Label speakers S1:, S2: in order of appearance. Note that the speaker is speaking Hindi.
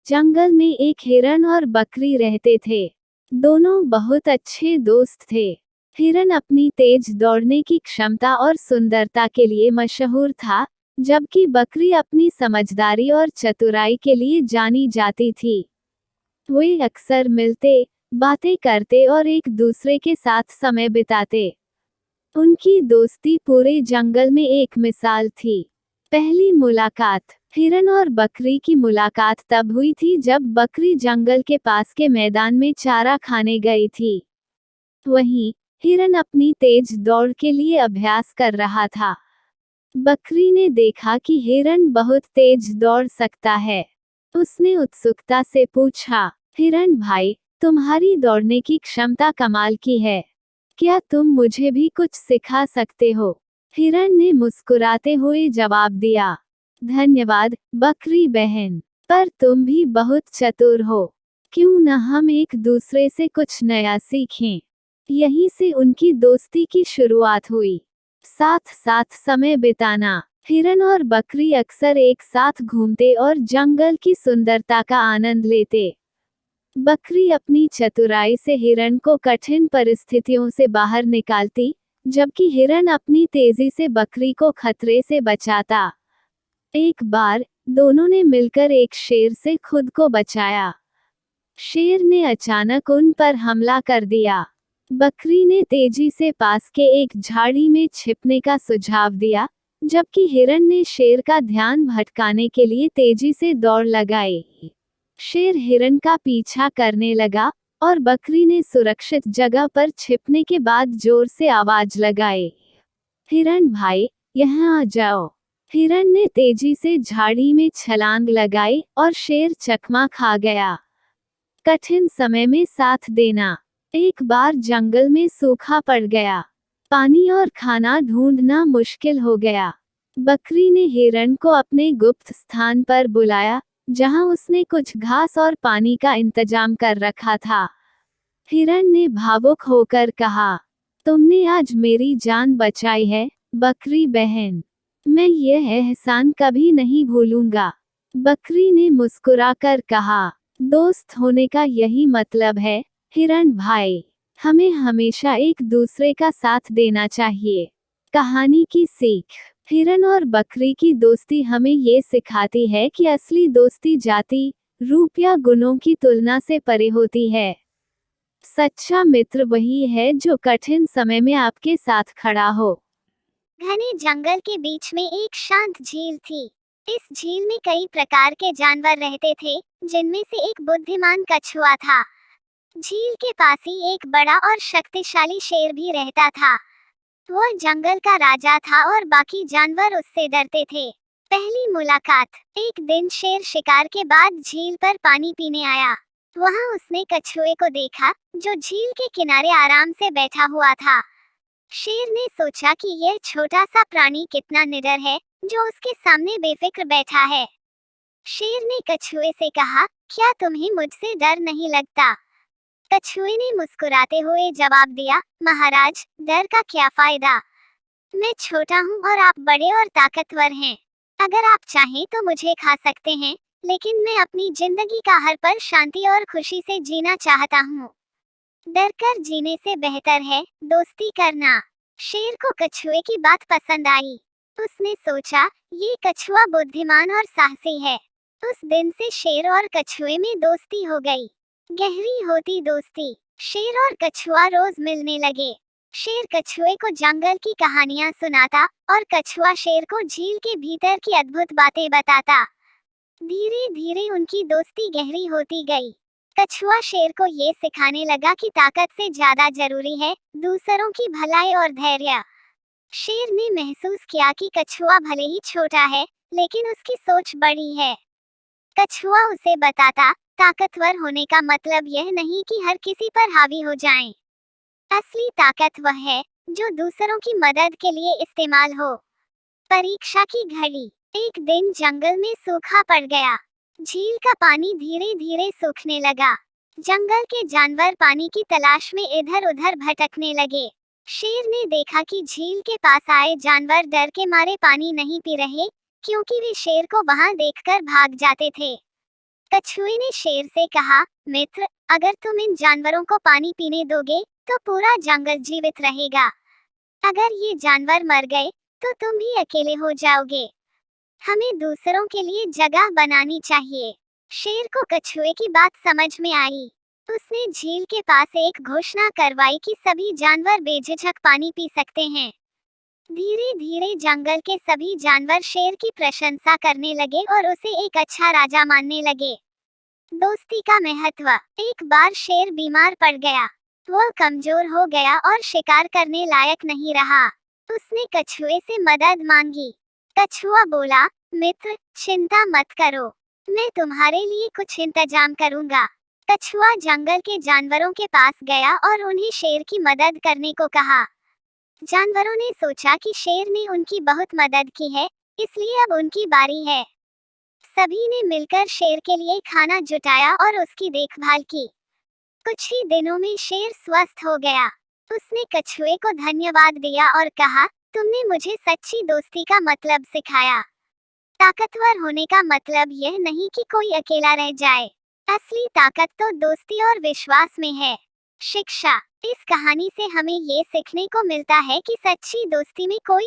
S1: जंगल में एक हिरन और बकरी रहते थे। दोनों बहुत अच्छे दोस्त थे। हिरन अपनी तेज दौड़ने की क्षमता और सुंदरता के लिए मशहूर था, जबकि बकरी अपनी समझदारी और चतुराई के लिए जानी जाती थी। वे अक्सर मिलते, बातें करते और एक दूसरे के साथ समय बिताते। उनकी दोस्ती पूरे जंगल में एक मिसाल थी। पहली मुलाकात। हिरन और बकरी की मुलाकात तब हुई थी जब बकरी जंगल के पास के मैदान में चारा खाने गई थी। वहीं हिरन अपनी तेज दौड़ के लिए अभ्यास कर रहा था। बकरी ने देखा कि हिरन बहुत तेज दौड़ सकता है। उसने उत्सुकता से पूछा, हिरन भाई, तुम्हारी दौड़ने की क्षमता कमाल की है। क्या तुम मुझे भी कुछ सिखा सकते हो? हिरन ने मुस्कुराते हुए जवाब दिया, धन्यवाद बकरी बहन, पर तुम भी बहुत चतुर हो। क्यों न हम एक दूसरे से कुछ नया सीखें। यहीं से उनकी दोस्ती की शुरुआत हुई। साथ साथ समय बिताना। हिरन और बकरी अक्सर एक साथ घूमते और जंगल की सुंदरता का आनंद लेते। बकरी अपनी चतुराई से हिरन को कठिन परिस्थितियों से बाहर निकालती, जबकि हिरन अपनी तेजी से बकरी को खतरे से बचाता। एक बार दोनों ने मिलकर एक शेर से खुद को बचाया। शेर ने अचानक उन पर हमला कर दिया। बकरी ने तेजी से पास के एक झाड़ी में छिपने का सुझाव दिया, जबकि हिरन ने शेर का ध्यान भटकाने के लिए तेजी से दौड़ लगाई। शेर हिरन का पीछा करने लगा, और बकरी ने सुरक्षित जगह पर छिपने के बाद जोर से आवाज लगाई, हिरन भाई, यहाँ आ जाओ। हिरन ने तेजी से झाड़ी में छलांग लगाई और शेर चकमा खा गया। कठिन समय में साथ देना। एक बार जंगल में सूखा पड़ गया। पानी और खाना ढूंढना मुश्किल हो गया। बकरी ने हिरन को अपने गुप्त स्थान पर बुलाया, जहां उसने कुछ घास और पानी का इंतजाम कर रखा था। हिरन ने भावुक होकर कहा, तुमने आज मेरी जान बचाई है, बकरी बहन। मैं यह एहसान कभी नहीं भूलूंगा। बकरी ने मुस्कुराकर कहा, दोस्त होने का यही मतलब है, हिरन भाई। हमें हमेशा एक दूसरे का साथ देना चाहिए। कहानी की सीख। हिरन और बकरी की दोस्ती हमें ये सिखाती है कि असली दोस्ती जाति, रूप या गुणों की तुलना से परे होती है। सच्चा मित्र वही है जो कठिन समय में आपके साथ खड़ा हो।
S2: घने जंगल के बीच में एक शांत झील थी। इस झील में कई प्रकार के जानवर रहते थे, जिनमें से एक बुद्धिमान कछुआ था। झील के पास ही एक बड़ा और शक्तिशाली शेर भी रहता था। वह जंगल का राजा था और बाकी जानवर उससे डरते थे। पहली मुलाकात। एक दिन शेर शिकार के बाद झील पर पानी पीने आया। वहां उसने कछुए को देखा, जो झील के किनारे आराम से बैठा हुआ था। शेर ने सोचा कि यह छोटा सा प्राणी कितना निडर है, जो उसके सामने बेफिक्र बैठा है। शेर ने कछुए से कहा, क्या तुम्हें मुझसे डर नहीं लगता? कछुए ने मुस्कुराते हुए जवाब दिया, महाराज, डर का क्या फायदा? मैं छोटा हूँ और आप बड़े और ताकतवर हैं। अगर आप चाहें तो मुझे खा सकते हैं, लेकिन मैं अपनी जिंदगी का हर पल शांति और खुशी से जीना चाहता हूँ। डर कर जीने से बेहतर है दोस्ती करना। शेर को कछुए की बात पसंद आई। उसने सोचा, ये कछुआ बुद्धिमान और साहसी है। उस दिन से शेर और कछुए में दोस्ती हो गई। गहरी होती दोस्ती। शेर और कछुआ रोज मिलने लगे। शेर कछुए को जंगल की कहानियां सुनाता और कछुआ शेर को झील के भीतर की अद्भुत बातें बताता। धीरे धीरे उनकी दोस्ती गहरी होती गई। कछुआ शेर को ये सिखाने लगा कि ताकत से ज्यादा जरूरी है दूसरों की भलाई और धैर्य। शेर ने महसूस किया कि कछुआ भले ही छोटा है, लेकिन उसकी सोच बड़ी है। कछुआ उसे बताता, ताकतवर होने का मतलब यह नहीं कि हर किसी पर हावी हो जाएं। असली ताकत वह है जो दूसरों की मदद के लिए इस्तेमाल हो। परीक्षा की घड़ी। एक दिन जंगल में सूखा पड़ गया। झील का पानी धीरे धीरे सूखने लगा। जंगल के जानवर पानी की तलाश में इधर उधर भटकने लगे। शेर ने देखा कि झील के पास आए जानवर डर के मारे पानी नहीं पी रहे, क्योंकि वे शेर को वहां देखकर भाग जाते थे। कछुए ने शेर से कहा, मित्र, अगर तुम इन जानवरों को पानी पीने दोगे तो पूरा जंगल जीवित रहेगा। अगर ये जानवर मर गए तो तुम भी अकेले हो जाओगे। हमें दूसरों के लिए जगह बनानी चाहिए। शेर को कछुए की बात समझ में आई। उसने झील के पास एक घोषणा करवाई कि सभी जानवर बेझिझक पानी पी सकते हैं। धीरे धीरे जंगल के सभी जानवर शेर की प्रशंसा करने लगे और उसे एक अच्छा राजा मानने लगे। दोस्ती का महत्व। एक बार शेर बीमार पड़ गया। वह कमजोर हो गया और शिकार करने लायक नहीं रहा। उसने कछुए से मदद मांगी। कछुआ बोला, मित्र, चिंता मत करो, मैं तुम्हारे लिए कुछ इंतजाम करूंगा। कछुआ जंगल के जानवरों के पास गया और उन्हें शेर की मदद करने को कहा। जानवरों ने सोचा कि शेर ने उनकी बहुत मदद की है, इसलिए अब उनकी बारी है। सभी ने मिलकर शेर के लिए खाना जुटाया और उसकी देखभाल की। कुछ ही दिनों में शेर स्वस्थ हो गया। उसने कछुए को धन्यवाद दिया और कहा, तुमने मुझे सच्ची दोस्ती का मतलब सिखाया। ताकतवर होने का मतलब यह नहीं कि कोई अकेला रह जाए। असली ताकत तो दोस्ती और विश्वास में है। शिक्षा। इस कहानी से हमें ये सीखने को मिलता है कि सच्ची दोस्ती में कोई